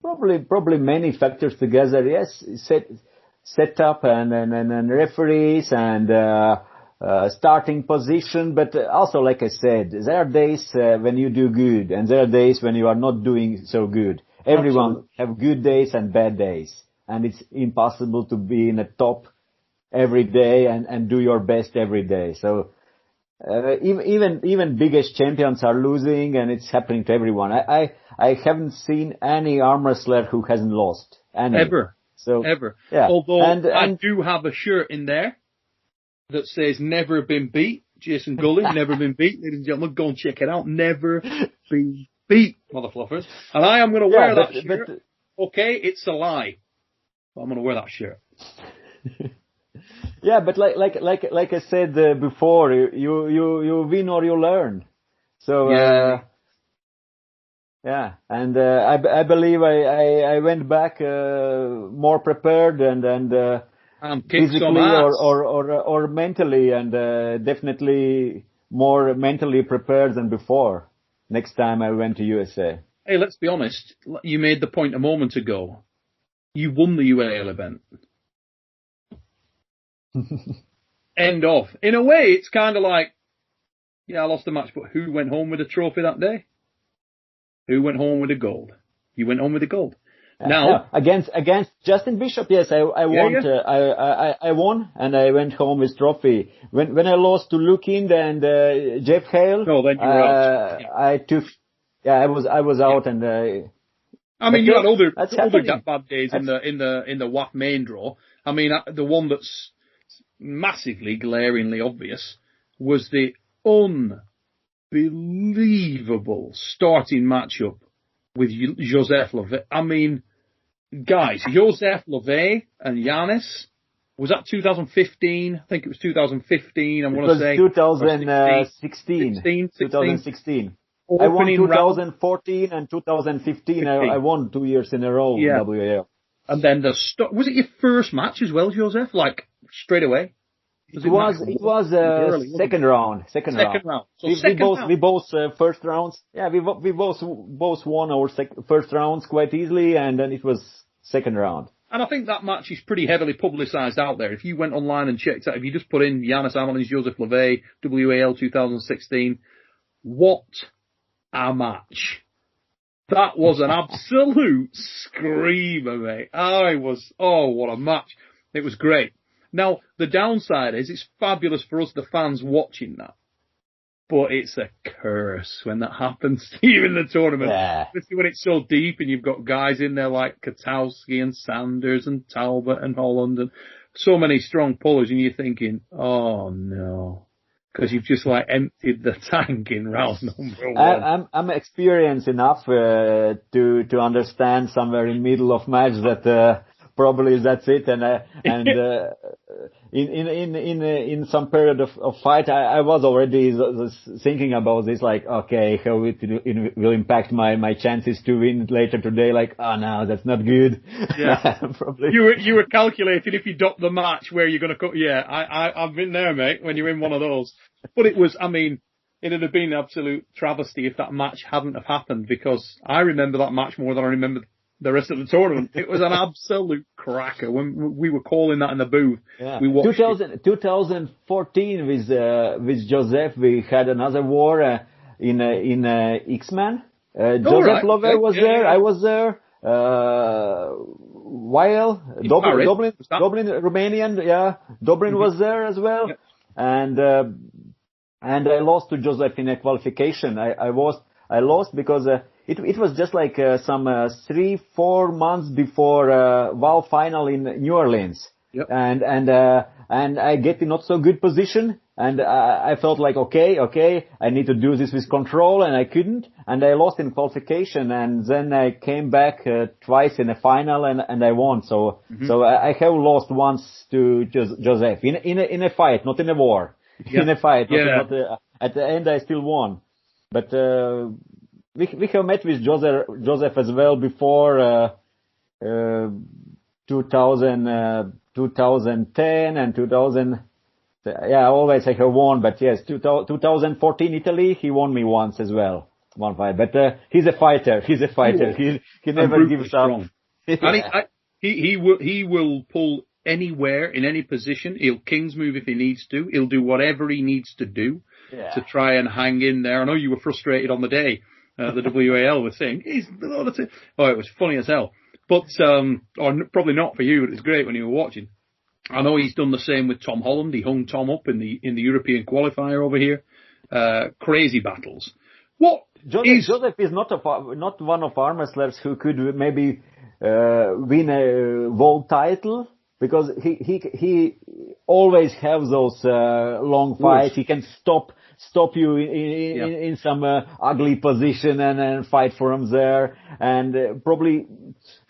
Probably many factors together. Yes, set up and referees and starting position, but also, like I said, there are days when you do good, and there are days when you are not doing so good. Everyone have good days and bad days, and it's impossible to be in the top every day and do your best every day. So even biggest champions are losing, and it's happening to everyone. I haven't seen any arm wrestler who hasn't lost. Ever. So, ever. Yeah. Although I do have a shirt in there that says never been beat. Jason Gully, never been beat. Ladies and gentlemen, go and check it out. Never been beat, mother fluffers. And I am going to wear that shirt. Okay, it's a lie, but I'm going to wear that shirt. Yeah, but like I said before, you win or you learn. So yeah, and I believe I went back more prepared and physically or mentally, and definitely more mentally prepared than before. Next time I went to USA. Hey, let's be honest. You made the point a moment ago. You won the UAL event. End of. In a way, it's kind of like, yeah, I lost the match, but who went home with a trophy that day? Who went home with the gold? You went home with the gold. Now against Justin Bishop, yes, I won. Yeah. I won, and I went home with trophy. When I lost to Lukind and Jeff Hale, no, then you were out. I was out, and I mean, you had other bad days in the WAF main draw. I mean, the one that's massively, glaringly obvious was the unbelievable starting matchup with Joseph Levay. I mean, guys, Joseph Levay and Janis, was that 2015? I think it was 2015, I want to say. 2016. 2016. I won 2014 and 2015. I won 2 years in a row in WAL. And then was it your first match as well, Joseph? Like, straight away? It was second round. So we both first rounds. Yeah, we both won our first rounds quite easily, and then it was second round. And I think that match is pretty heavily publicised out there. If you went online and checked out, if you just put in Janis Amolins, Joseph LeVay, WAL 2016, what a match. That was an absolute screamer, mate. What a match. It was great. Now, the downside is it's fabulous for us, the fans, watching that. But it's a curse when that happens to you in the tournament. Yeah. Especially when it's so deep and you've got guys in there like Katowski and Sanders and Talbot and Holland and so many strong pullers, and you're thinking, oh no. Because you've just emptied the tank in round number one. I'm experienced enough to understand somewhere in middle of match that probably that's it. And in some period of fight, I was already thinking about this, okay, how it will impact my chances to win later today. No, that's not good. Yeah, probably. You were calculating if you docked the match where you're going to cut. Yeah, I've been there, mate. When you're in one of those, but it would have been an absolute travesty if that match hadn't have happened, because I remember that match more than I remember the rest of the tournament. It was an absolute cracker when we were calling that in the booth. Yeah. We watched 2014 with Joseph, we had another war in X-Men. Joseph LeVay was there. Yeah. I was there. Weil, Dublin, Romanian. Yeah, Dublin was there as well. Yeah. And I lost to Joseph in a qualification. I lost because it was just some 3-4 months before WAL final in New Orleans. Yep. And I get in not so good position, and I felt okay, I need to do this with control, and I couldn't, and I lost in qualification, and then I came back twice in a final, and I won. So I have lost once to Joseph in a fight, not in a war. Yeah. In a fight. Yeah. Not, at the end, I still won. But we have met with Joseph as well before 2010 and 2000. Yeah, always I have won. But yes, 2014 Italy, he won me once as well. One fight. But he's a fighter. He never gives up. Yeah. And he will pull anywhere, in any position. He'll King's move if he needs to. He'll do whatever he needs to do to try and hang in there. I know you were frustrated on the day the WAL was saying, it was funny as hell. But, or probably not for you, but it was great when you were watching. I know he's done the same with Tom Holland. He hung Tom up in the European qualifier over here. Crazy battles. Joseph is not one of arm wrestlers who could maybe win a world title, because he always has those long fights. He can stop you in some ugly position and fight for him there. And probably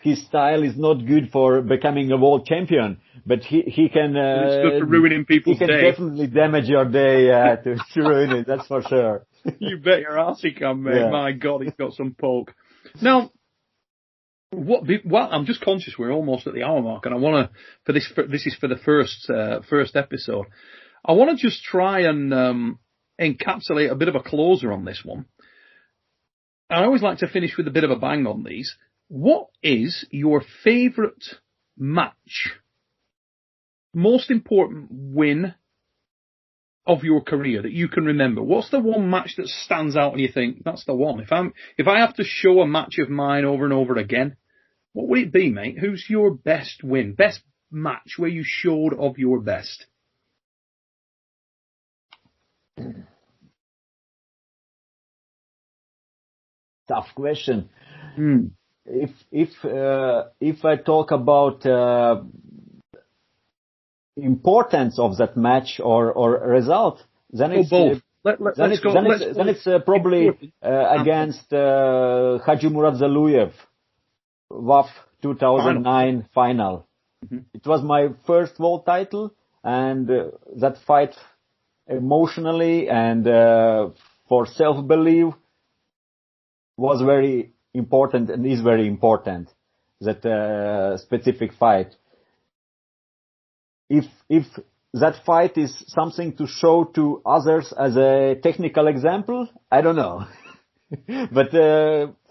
his style is not good for becoming a world champion, but he can. It's good for ruining people's day. He can definitely damage your day to ruin it. That's for sure. You bet your ass he can, mate. Yeah. My God, he's got some poke. Now, I'm just conscious we're almost at the hour mark, and I want to, this is for the first episode. I want to just try and encapsulate a bit of a closer on this one. I always like to finish with a bit of a bang on these. What is your favourite match, most important win of your career that you can remember? What's the one match that stands out and you think, that's the one? If I have to show a match of mine over and over again, what would it be, mate? Who's your best win, best match where you showed of your best? Tough question. If I talk about importance of that match or result, then it's both. It's probably against Haji Murat Zaluyev, WAF 2009 final. It was my first world title, and that fight emotionally and for self-belief was very important and is very important, that specific fight. If that fight is something to show to others as a technical example, I don't know. But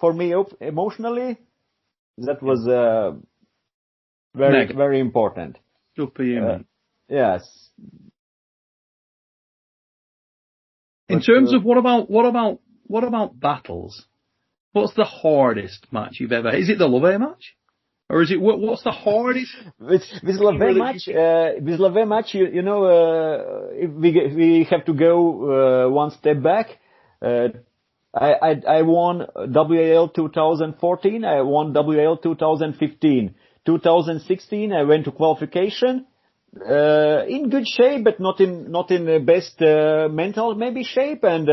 for me, emotionally, that was very important. Good for you, man. Yes. In terms of what about battles? What's the hardest match you've ever had? Is it the Love match? Or is it, what's the hardest? With Love match, you know, if we have to go, one step back. I won WAL 2014, I won WAL 2015. 2016, I went to qualification, in good shape, but not in the best, mental maybe shape, and,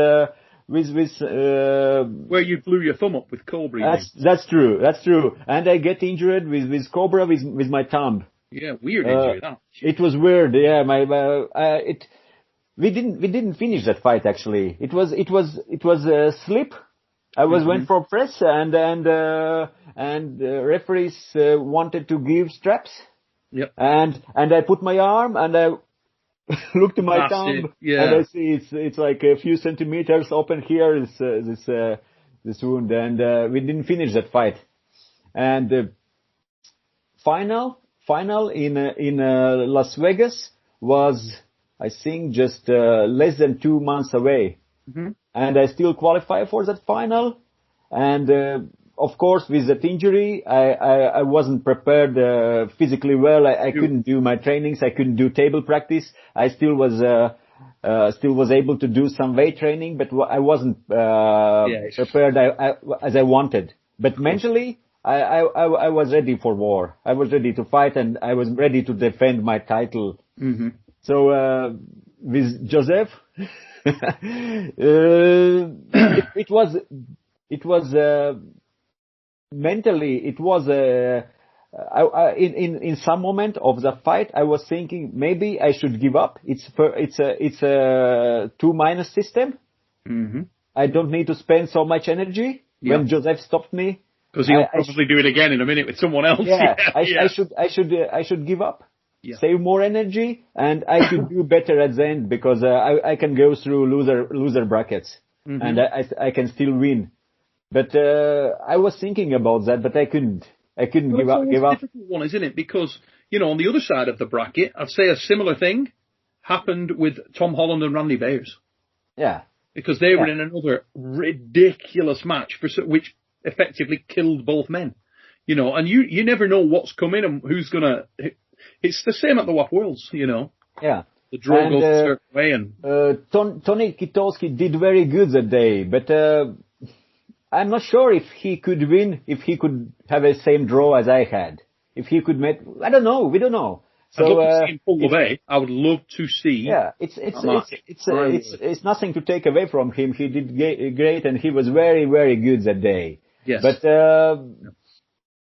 with where you blew your thumb up with Cobra. That's true. And I get injured with Cobra with my thumb. Yeah, weird injury, that. It was weird, yeah, we didn't finish that fight actually. It was a slip. I went for press and referees wanted to give straps. Yep. And I put my arm and I looked to my thumb and I see it's like a few centimeters open here is this wound, and we didn't finish that fight. And final in Las Vegas was, I think, just less than 2 months away. Mm-hmm. And I still qualify for that final. And of course, with that injury, I wasn't prepared physically well. I couldn't do my trainings. I couldn't do table practice. I still was able to do some weight training, but I wasn't prepared as I wanted. But mentally, I was ready for war. I was ready to fight, and I was ready to defend my title. Mm-hmm. So with Joseph, it was mentally, it was in some moment of the fight, I was thinking maybe I should give up. It's a 2- system. Mm-hmm. I don't need to spend so much energy. Yep. When Joseph stopped me, because he'll probably do it again in a minute with someone else. Yeah, I should give up. Yeah. Save more energy, and I could do better at the end, because I can go through loser brackets, mm-hmm. and I can still win. But I was thinking about that, but I couldn't give up. It's a difficult one, isn't it? Because, you know, on the other side of the bracket, I'd say a similar thing happened with Tom Holland and Randy Bayers. Yeah. Because they were in another ridiculous match which effectively killed both men. You know, and you never know what's coming and who's gonna. It's the same at the WAF Worlds, you know. Yeah. The draw goes a certain way, and Tony Kitowski did very good that day, but I'm not sure if he could win, if he could have the same draw as I had. If he could make, I don't know, we don't know. So, I'd love to see him pull away. I would love to see. Yeah, it's nothing to take away from him. He did great, and he was very, very good that day. Yes. But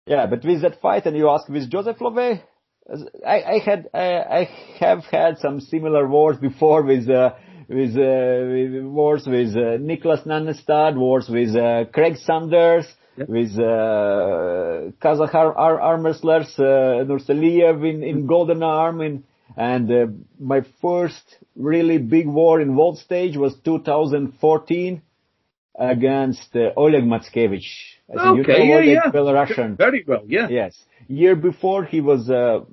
but with that fight, and you ask with Joseph Love, I have had some similar wars before with wars with Niklas Nannestad, wars with Craig Sanders, with Kazakh arm wrestlers, Nursaliev in Golden Arm, and my first really big war in world stage was 2014 against Oleg Matskevich. Belarusian. Very well, yeah. Yes. Year before he was I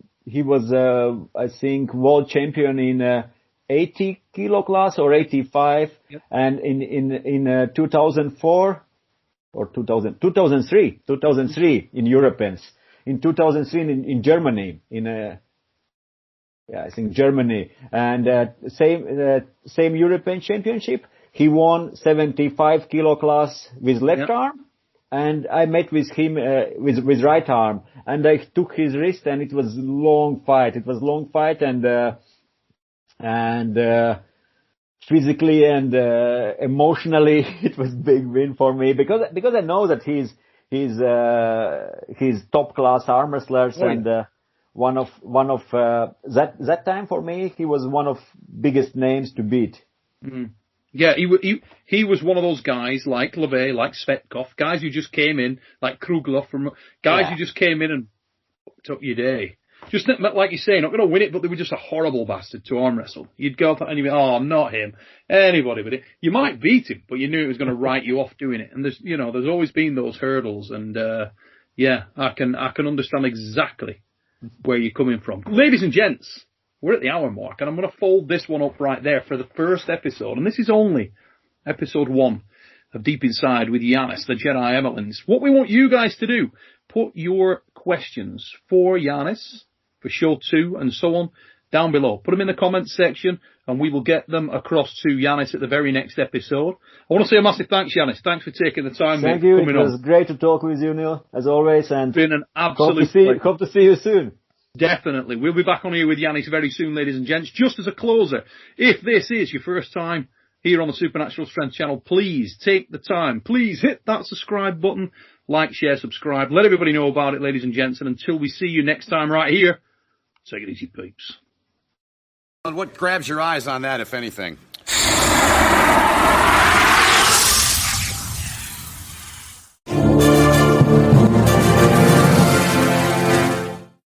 think world champion in 80 kilo class or 85, and in 2004 or 2003 in Europeans, in 2003 in Germany, I think Germany, and same European championship, he won 75 kilo class with left arm, and I met with him with right arm, and I took his wrist, and it was long fight. And physically and emotionally, it was big win for me, because I know that he's top class arm wrestlers, and one of that time for me, he was one of biggest names to beat. Mm. Yeah, he was one of those guys like LeVay, like Svetkov, guys who just came in, like Kruglov, who just came in and took your day. Just like you say, not going to win it, but they were just a horrible bastard to arm wrestle. You'd go up and you'd be, not him, anybody but it. You might beat him, but you knew it was going to write you off doing it. And there's always been those hurdles, and I can understand exactly where you're coming from. Ladies and gents, we're at the hour mark, and I'm going to fold this one up right there for the first episode. And this is only episode 1 of Deep Inside with Janis, the Jedi Amolins. What we want you guys to do, put your questions for Janis, for show 2, and so on, down below. Put them in the comments section, and we will get them across to Janis at the very next episode. I want to say a massive thanks, Janis. Thanks for taking the time. Thank you. Coming it was great to talk with you, Neil, as always. And it's been an absolute pleasure. Hope to see you soon. Definitely. We'll be back on here with Janis very soon, ladies and gents. Just as a closer, if this is your first time here on the Supernatural Strength channel, please take the time. Please hit that subscribe button. Like, share, subscribe. Let everybody know about it, ladies and gents. And until we see you next time right here, take it easy, peeps. What grabs your eyes on that, if anything?